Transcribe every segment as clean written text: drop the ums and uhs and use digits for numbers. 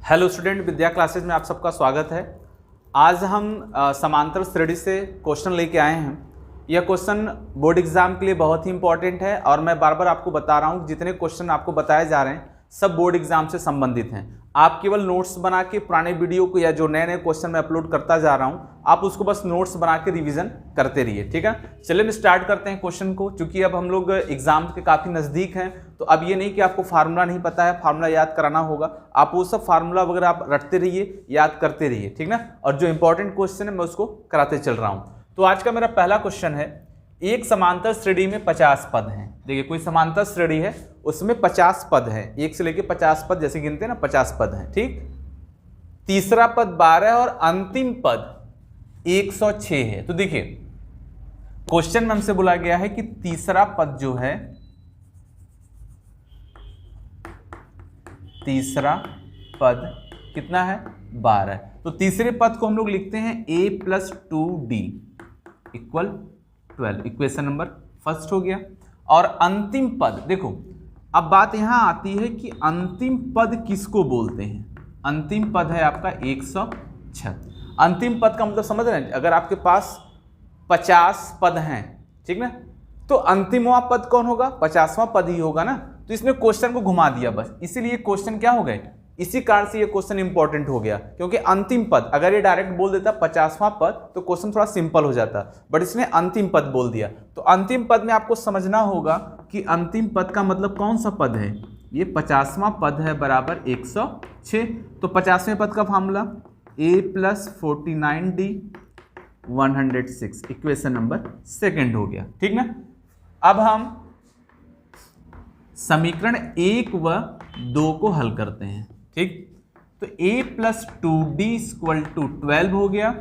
Hello student, विद्या classes में आप सबका स्वागत है। आज हम समांतर श्रेणी से क्वेश्चन लेके आए हैं। यह क्वेश्चन बोर्ड एग्जाम के लिए बहुत ही इंपॉर्टेंट है और मैं बार बार आपको बता रहा हूँ जितने क्वेश्चन आपको बताए जा रहे हैं सब बोर्ड एग्जाम से संबंधित हैं। आप केवल नोट्स बना के पुराने वीडियो को या जो नए नए क्वेश्चन मैं अपलोड करता जा रहा हूँ आप उसको बस नोट्स बना के रिवीजन करते रहिए, ठीक है। चलिए हम स्टार्ट करते हैं क्वेश्चन को। चूंकि अब हम लोग एग्जाम के काफ़ी नज़दीक हैं तो अब ये नहीं कि आपको फार्मूला नहीं पता है, फार्मूला याद कराना होगा। आप वो सब फार्मूला वगैरह आप रटते रहिए, याद करते रहिए, ठीक ना। और जो इंपॉर्टेंट क्वेश्चन है मैं उसको कराते चल रहा हूँ। तो आज का मेरा पहला क्वेश्चन है, एक समांतर श्रेणी में 50 पद हैं। देखिए कोई समांतर श्रेणी है उसमें 50 पद हैं, 1 से लेके 50 पद जैसे गिनते हैं ना, 50 पद हैं, ठीक। तीसरा पद 12 और अंतिम पद 106 है। तो देखिए क्वेश्चन में हमसे बोला गया है कि तीसरा पद जो है, तीसरा पद कितना है 12। तो तीसरे पद को हम लोग लिखते हैं a+2d equal 12। Equation number first हो गया। और अंतिम पद, देखो अब बात यहां आती है कि अंतिम पद किसको बोलते हैं। अंतिम पद है आपका 106। अंतिम पद का मतलब समझ रहे हैं, अगर आपके पास 50 पद हैं, ठीक ना, तो अंतिमवां पद कौन होगा, 50वां पद ही होगा ना। तो इसने क्वेश्चन को घुमा दिया बस, इसीलिए क्वेश्चन क्या हो गए, इसी कारण से ये क्वेश्चन इंपॉर्टेंट हो गया। क्योंकि अंतिम पद अगर ये डायरेक्ट बोल देता 50वां पद तो क्वेश्चन थोड़ा सिंपल हो जाता, बट इसने अंतिम पद बोल दिया। तो अंतिम पद में आपको समझना होगा कि अंतिम पद का मतलब कौन सा पद है, ये 50वां पद है बराबर 106। तो 50वें पद का formula a+49d 106, equation number second हो गया, ठीक ना। अब हम समीकरण 1 व 2 को हल करते हैं, ठीक। तो a+2d = 12 हो गया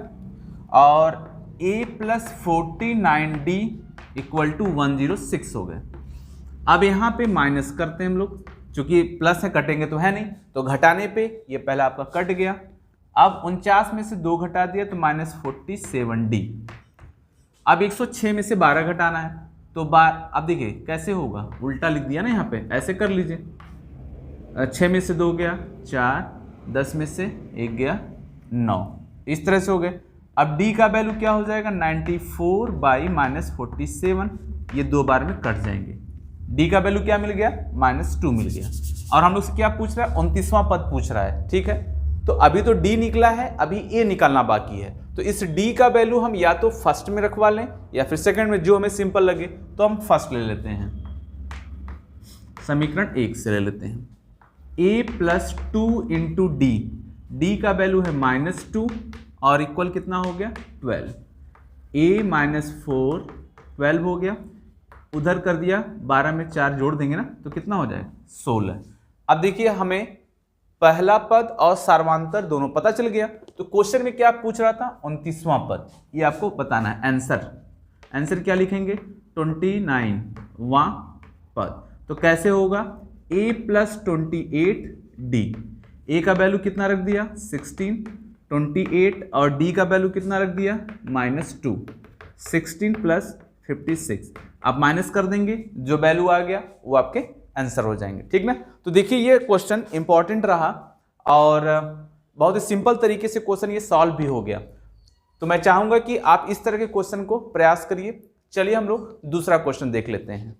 और a+49d = 106 हो गए। अब यहाँ पे माइनस करते हैं हम लोग, चूंकि प्लस है कटेंगे तो है नहीं, तो घटाने पे ये पहला आपका कट गया। अब 49 में से 2 घटा दिया तो -47d। अब 106 में से 12 घटाना है तो अब देखिए कैसे होगा, उल्टा लिख दिया ना, यहाँ पे ऐसे कर लीजिए। 6 में से 2 गया 4, 10 में से 1 गया 9, इस तरह से हो गए। अब d का वैल्यू क्या हो जाएगा, 94/-47, ये 2 बार में कट जाएंगे। d का वैल्यू क्या मिल गया, -2 मिल गया। और हम लोग से क्या पूछ रहा है, 29वां पद पूछ रहा है, ठीक है। तो अभी तो d निकला है, अभी a निकालना बाकी है। तो इस d का वैल्यू हम या तो फर्स्ट में रखवा लें या फिर सेकंड में, जो हमें सिंपल लगे। तो हम फर्स्ट ले लेते हैं, समीकरण 1 से ले लेते हैं। a+2 × d का वैल्यू है -2 और इक्वल कितना हो गया 12। a-4 12 हो गया, उधर कर दिया 12 में 4 जोड़ देंगे ना तो कितना हो जाएगा 16। अब देखिए हमें पहला पद और सार्वधातुक दोनों पता चल गया। तो क्वेश्चन में क्या पूछ रहा था, 29वां पद, ये आपको बताना है। आंसर क्या लिखेंगे, 29वां पद। तो कैसे होगा, a+28d, a का वैल्यू कितना रख दिया 16, 28 और d का वैल्यू कितना रख दिया -2, 16 + 56। आप माइनस कर देंगे, जो वैल्यू आ गया वो आपके आंसर हो जाएंगे, ठीक ना। तो देखिए ये क्वेश्चन इंपॉर्टेंट रहा और बहुत ही सिंपल तरीके से क्वेश्चन ये सॉल्व भी हो गया। तो मैं चाहूंगा कि आप इस तरह के क्वेश्चन को प्रयास करिए। चलिए हम लोग दूसरा क्वेश्चन देख लेते हैं।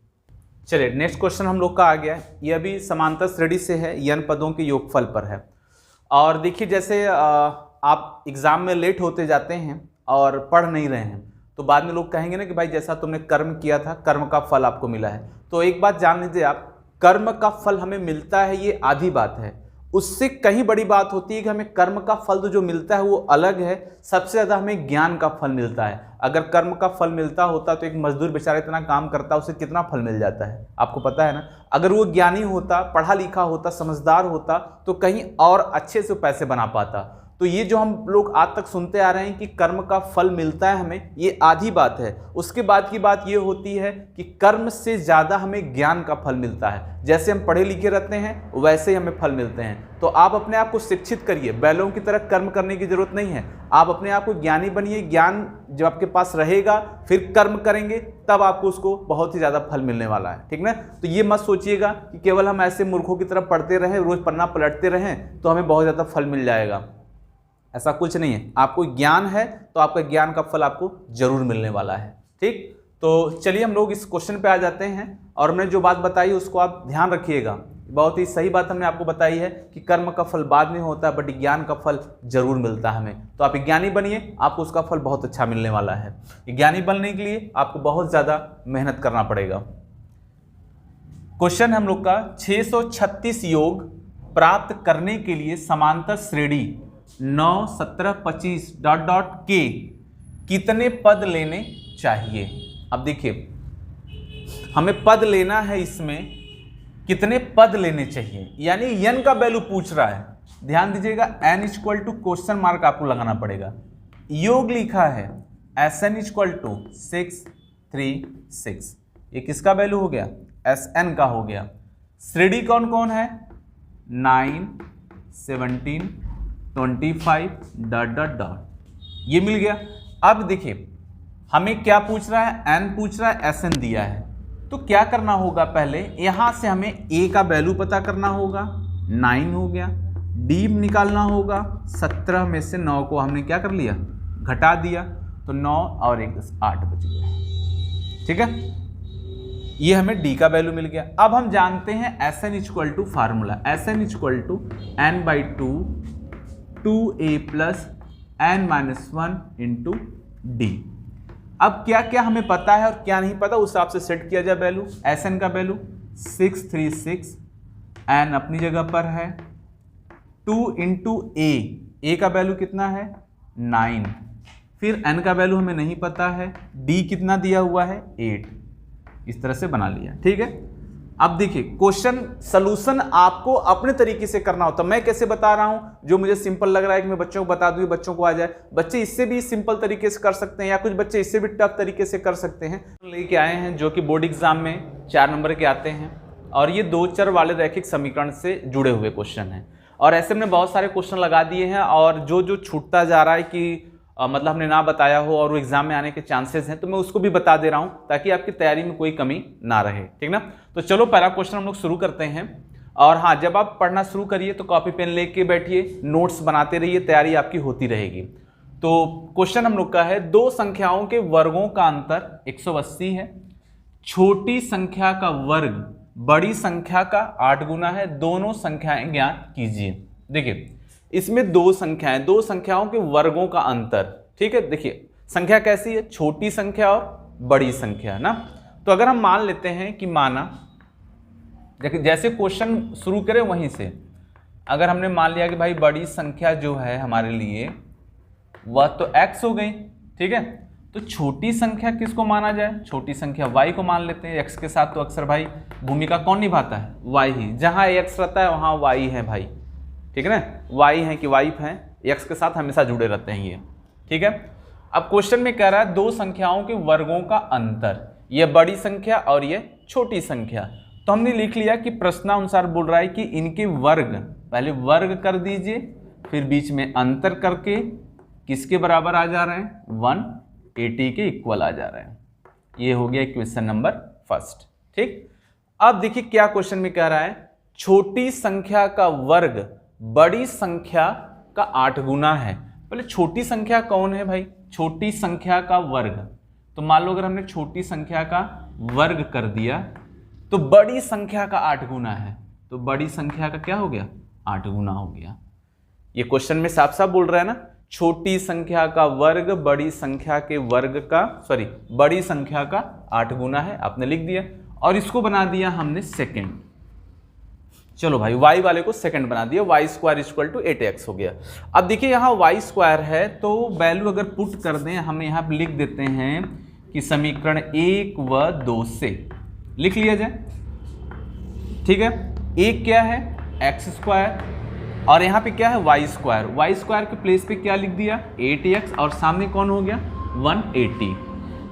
चलिए नेक्स्ट क्वेश्चन हम लोग का आ गया है, यह भी समांतर श्रेणी से है, n पदों के योगफल पर है। और देखिए जैसे आप एग्जाम में लेट होते जाते हैं और पढ़ नहीं रहे हैं तो बाद में लोग कहेंगे ना कि भाई जैसा तुमने कर्म किया था कर्म का फल आपको मिला है। तो एक बात जान लीजिए आप, कर्म का फल हमें मिलता है ये आधी बात है, उससे कहीं बड़ी बात होती है कि हमें कर्म का फल तो जो मिलता है वो अलग है, सबसे ज़्यादा हमें ज्ञान का फल मिलता है। अगर कर्म का फल मिलता होता तो एक मजदूर बेचारा इतना काम करता उसे कितना फल मिल जाता है आपको पता है ना। अगर वो ज्ञानी होता, पढ़ा लिखा होता, समझदार होता तो कहीं और अच्छे से पैसे बना पाता। तो ये जो हम लोग आज तक सुनते आ रहे हैं कि कर्म का फल मिलता है हमें, ये आधी बात है। उसके बाद की बात ये होती है कि कर्म से ज़्यादा हमें ज्ञान का फल मिलता है। जैसे हम पढ़े लिखे रहते हैं वैसे ही हमें फल मिलते हैं। तो आप अपने आप को शिक्षित करिए, बैलों की तरह कर्म करने की जरूरत नहीं है। आप अपने आप को ज्ञानी बनिए, ज्ञान जब आपके पास रहेगा फिर कर्म करेंगे तब आपको उसको बहुत ही ज़्यादा फल मिलने वाला है, ठीक ना। तो ये मत सोचिएगा कि केवल हम ऐसे मूर्खों की तरह पढ़ते रहें, रोज पन्ना पलटते रहें तो हमें बहुत ज़्यादा फल मिल जाएगा। ऐसा कुछ नहीं है। आपको ज्ञान है तो आपका ज्ञान का फल आपको जरूर मिलने वाला है, ठीक। तो चलिए हम लोग इस क्वेश्चन पे आ जाते हैं और हमने जो बात बताई उसको आप ध्यान रखिएगा। बहुत ही सही बात हमने आपको बताई है कि कर्म का फल बाद में होता है बट ज्ञान का फल जरूर मिलता है हमें। तो आप ज्ञानी बनिए, आपको उसका फल बहुत अच्छा मिलने वाला है। ज्ञानी बनने के लिए आपको बहुत ज़्यादा मेहनत करना पड़ेगा। क्वेश्चन हम लोग का 636 योग प्राप्त करने के लिए समांतर श्रेणी 9, 17, 25 ... के कितने पद लेने चाहिए। अब देखिए हमें पद लेना है, इसमें कितने पद लेने चाहिए, यानी n का वैल्यू पूछ रहा है। ध्यान दीजिएगा, n equal to question mark आपको लगाना पड़ेगा। योग लिखा है Sn इक्वल टू 6, 3, 6। ये किसका वैल्यू हो गया, Sn का हो गया। श्रेणी कौन कौन है, 9, 17, 25 ... ये मिल गया। अब देखिए हमें क्या पूछ रहा है, n पूछ रहा है, Sn दिया है। तो क्या करना होगा, पहले यहां से हमें a का वैल्यू पता करना होगा, 9 हो गया। d निकालना होगा, 17 में से 9 को हमने क्या कर लिया, घटा दिया, तो 9 और 1 10 8 बच गया, ठीक है। ये हमें d का वैल्यू मिल गया। अब हम जानते हैं Sn equal to formula, Sn equal to n/2 2a plus n-1 into d. अब क्या क्या हमें पता है और क्या नहीं पता उस हिसाब से सेट किया जाए वैल्यू। Sn का वैल्यू 636, n अपनी जगह पर है, 2 इंटू a का वैल्यू कितना है 9, फिर n का वैल्यू हमें नहीं पता है, d कितना दिया हुआ है 8। इस तरह से बना लिया, ठीक है। अब देखिए क्वेश्चन सॉल्यूशन आपको अपने तरीके से करना होता है। मैं कैसे बता रहा हूं, जो मुझे सिंपल लग रहा है कि मैं बच्चों को बता दूं, बच्चों को आ जाए। बच्चे इससे भी सिंपल तरीके से कर सकते हैं या कुछ बच्चे इससे भी टफ तरीके से कर सकते हैं। लेके आए हैं जो कि बोर्ड एग्जाम में 4 नंबर के आते हैं और ये 2 चर वाले रैखिक समीकरण से जुड़े हुए क्वेश्चन हैं। और ऐसे में बहुत सारे क्वेश्चन लगा दिए हैं और जो छूटता जा रहा है कि मतलब हमने ना बताया हो और वो एग्जाम में आने के चांसेस हैं, तो मैं उसको भी बता दे रहा हूं ताकि आपकी तैयारी में कोई कमी ना रहे, ठीक ना। तो चलो पहला क्वेश्चन हम लोग शुरू करते हैं। और हाँ, जब आप पढ़ना शुरू करिए तो कॉपी पेन लेके बैठिए, नोट्स बनाते रहिए, तैयारी आपकी होती रहेगी। तो क्वेश्चन हम लोग का है, 2 संख्याओं के वर्गों का अंतर 180 है, छोटी संख्या का वर्ग बड़ी संख्या का 8 गुना है, दोनों संख्याएं ज्ञात कीजिए। देखिए इसमें 2 संख्याओं के वर्गों का अंतर, ठीक है। देखिए संख्या कैसी है, छोटी संख्या और बड़ी संख्या ना। तो अगर हम मान लेते हैं कि माना, देखिए जैसे क्वेश्चन शुरू करें वहीं से, अगर हमने मान लिया कि भाई बड़ी संख्या जो है हमारे लिए वह तो x हो गई, ठीक है। तो छोटी संख्या किसको माना जाए, छोटी संख्या y को मान लेते हैं। x के साथ तो अक्सर भाई भूमिका कौन निभाता है, y ही। जहां x रहता है वहां y है भाई, ठीक है ना। y है कि वाइफ है, x के साथ हमेशा जुड़े रहते हैं ये, ठीक है। अब क्वेश्चन में कह रहा है 2 संख्याओं के वर्गों का अंतर, ये बड़ी संख्या और ये छोटी संख्या। तो हमने लिख लिया कि प्रश्नानुसार बोल रहा है कि इनके वर्ग, पहले वर्ग कर दीजिए, फिर बीच में अंतर करके किसके बराबर आ जा रहे हैं, 180 के इक्वल आ जा रहे हैं। ये हो गया क्वेश्चन नंबर फर्स्ट, ठीक। अब देखिए क्या क्वेश्चन में कह रहा है, छोटी संख्या का वर्ग बड़ी संख्या का 8 गुना है। पहले छोटी संख्या कौन है भाई, छोटी संख्या का वर्ग। तो मान लो अगर हमने छोटी संख्या का वर्ग कर दिया तो बड़ी संख्या का 8 गुना है, तो बड़ी संख्या का क्या हो गया, 8 गुना हो गया। ये क्वेश्चन में साफ साफ बोल रहा है ना, छोटी संख्या का वर्ग बड़ी संख्या के वर्ग का, बड़ी संख्या का 8 गुना है, आपने लिख दिया। और इसको बना दिया हमने सेकंड। चलो भाई y वाले को सेकंड बना दिया, y² इक्वल टू 8x हो गया। अब देखिए यहाँ y² है तो वैल्यू अगर पुट कर दें, हम यहाँ पे लिख देते हैं कि समीकरण 1 व 2 से लिख लिया जाए, ठीक है। एक क्या है x² और यहाँ पे क्या है वाई स्क्वायर के प्लेस पे क्या लिख दिया 8x और सामने कौन हो गया 180,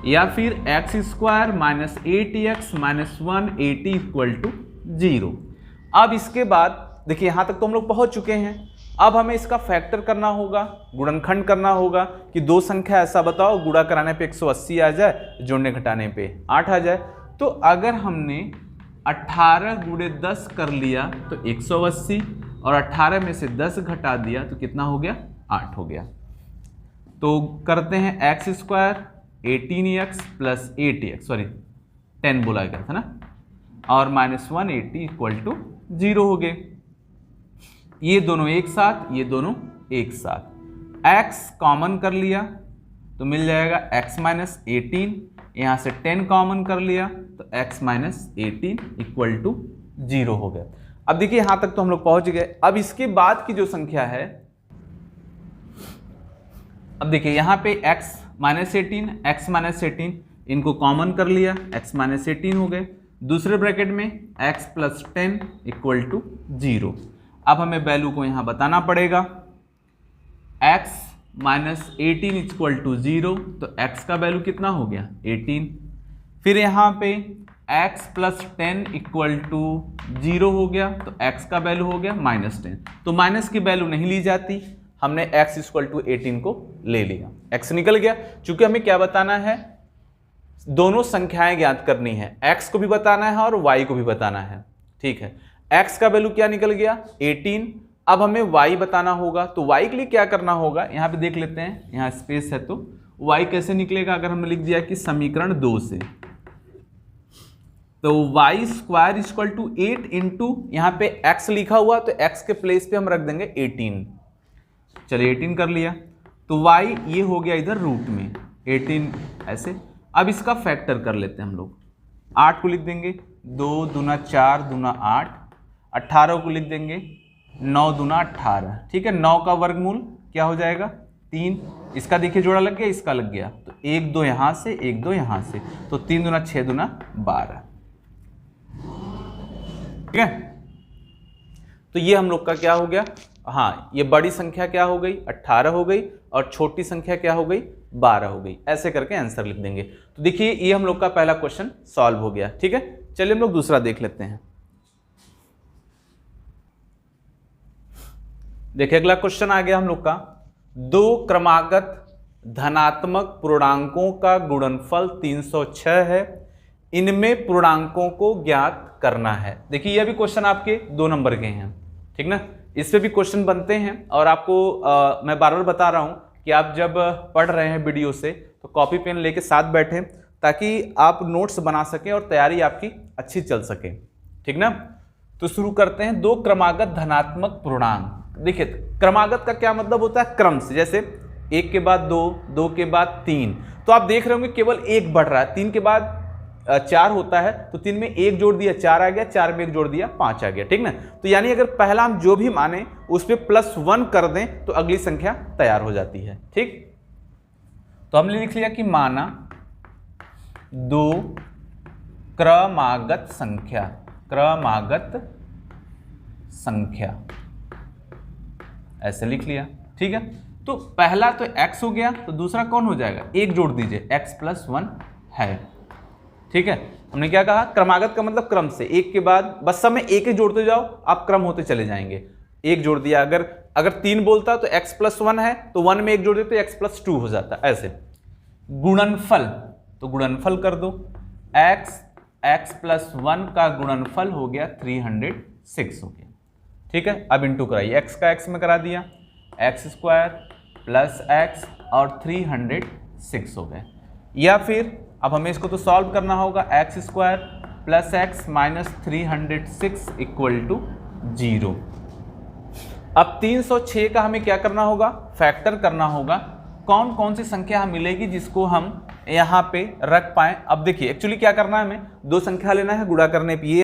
या फिर x square minus 8x minus 180 equal to 0। अब इसके बाद देखिए यहाँ तक तो हम लोग पहुँच चुके हैं। अब हमें इसका फैक्टर करना होगा, गुणनखंड करना होगा कि दो संख्या ऐसा बताओ गुणा कराने पे 180 आ जाए, जोड़ने घटाने पे 8 आ जाए। तो अगर हमने 18 गुणे 10 कर लिया तो 180 और 18 में से 10 घटा दिया तो कितना हो गया 8 हो गया। तो करते हैं x square 18x plus 8x, sorry 10 बोला गया था ना, और माइनस 180 इक्वल टू 0 हो गए। ये दोनों एक साथ, ये दोनों एक साथ, x कॉमन कर लिया तो मिल जाएगा x माइनस 18, यहाँ से 10 कॉमन कर लिया तो x माइनस 18 इक्वल टू 0 हो गया। अब देखिए यहाँ तक तो हम लोग पहुँच गए। अब इसके बाद की जो संख्या है, अब देखिए यहाँ पे x माइनस 18 इनको कॉमन कर लिया, x माइनस 18 हो गए। दूसरे ब्रैकेट में x प्लस 10 इक्वल टू 0। अब हमें वैल्यू को यहाँ बताना पड़ेगा, x माइनस 18 इक्वल टू 0, तो x का वैल्यू कितना हो गया 18। फिर यहाँ पे x प्लस 10 इक्वल टू 0 हो गया, तो x का वैल्यू हो गया माइनस 10। तो माइनस की वैल्यू नहीं ली जाती, हमने x इक्वल टू 18 को ले लिया, x निकल गया। चूंकि हमें क्या बताना है, दोनों संख्याएं ज्ञात करनी है, x को भी बताना है और y को भी बताना है, ठीक है। x का वैल्यू क्या निकल गया 18। अब हमें y बताना होगा, तो y के लिए क्या करना होगा, यहाँ पे देख लेते हैं, यहाँ स्पेस है तो y कैसे निकलेगा। अगर हमने लिख दिया कि समीकरण 2 से, तो y square equal to 8 into यहाँ पे x लिखा हुआ, तो x के प्लेस पे हम रख देंगे 18। चलिए 18 कर लिया, तो y ये हो गया इधर रूट में 18 ऐसे। अब इसका फैक्टर कर लेते हैं हम लोग, 8 को लिख देंगे 2 दूना 4 दूना 8, 18 को लिख देंगे 9 दूना 18, ठीक है। 9 का वर्गमूल क्या हो जाएगा 3, इसका देखिए जोड़ा लग गया, इसका लग गया, तो 1 2 यहाँ से 1 2 यहाँ से, तो 3 दूना 6 दूना 12, ठीक है। तो ये हम लोग का क्या हो गया, हाँ ये बड़ी संख्या क्या हो गई 18 हो गई और छोटी संख्या क्या हो गई 12 हो गई। ऐसे करके आंसर लिख देंगे। तो देखिए ये हम लोग का पहला क्वेश्चन सॉल्व हो गया, ठीक है। चलिए हम लोग दूसरा देख लेते हैं। देखिए अगला क्वेश्चन आ गया हम लोग का, दो क्रमागत धनात्मक पूर्णांकों का गुणनफल 306 है, इनमें पूर्णांकों को ज्ञात करना है। देखिए यह भी क्वेश्चन आपके 2 नंबर के हैं, ठीक ना, इस पे भी क्वेश्चन बनते हैं। और आपको मैं बार बार बता रहा हूं कि आप जब पढ़ रहे हैं वीडियो से तो कॉपी पेन लेके साथ बैठें, ताकि आप नोट्स बना सकें और तैयारी आपकी अच्छी चल सके, ठीक ना। तो शुरू करते हैं, दो क्रमागत धनात्मक पूर्णांक। देखिए क्रमागत का क्या मतलब होता है, क्रम से, जैसे 1 के बाद 2, 2 के बाद 3, तो आप देख रहे होंगे केवल 1 बढ़ रहा है, 3 के बाद 4 होता है, तो 3 में 1 जोड़ दिया 4 आ गया, 4 में 1 जोड़ दिया 5 आ गया, ठीक ना। तो यानी अगर पहला हम जो भी माने उस पर +1 कर दें तो अगली संख्या तैयार हो जाती है, ठीक। तो हमने लिख लिया कि माना दो क्रमागत संख्या, ऐसे लिख लिया, ठीक है। तो पहला तो x हो गया, तो दूसरा कौन हो जाएगा, 1 जोड़ दीजिए, x + 1 है, ठीक है। हमने क्या कहा, क्रमागत का मतलब क्रम से, 1 के बाद बस सब में 1 ही जोड़ते जाओ, आप क्रम होते चले जाएंगे। 1 जोड़ दिया, अगर 3 बोलता तो x + 1 है, तो 1 में 1 जोड़ देते तो x + 2 हो जाता, ऐसे। गुणनफल, तो गुणनफल कर दो, x + 1 का गुणनफल हो गया 306 हो गया, ठीक है। अब इंटू कराइए, x का x में करा दिया, x² + x और 306 हो गए। या फिर अब हमें इसको तो सॉल्व करना होगा, x² + x - 306 = 0। अब 306 का हमें क्या करना होगा, फैक्टर करना होगा। कौन कौन सी संख्या हमें मिलेगी जिसको हम यहाँ पे रख पाएं। अब देखिए एक्चुअली क्या करना है, हमें 2 संख्या लेना है गुणा करने पे,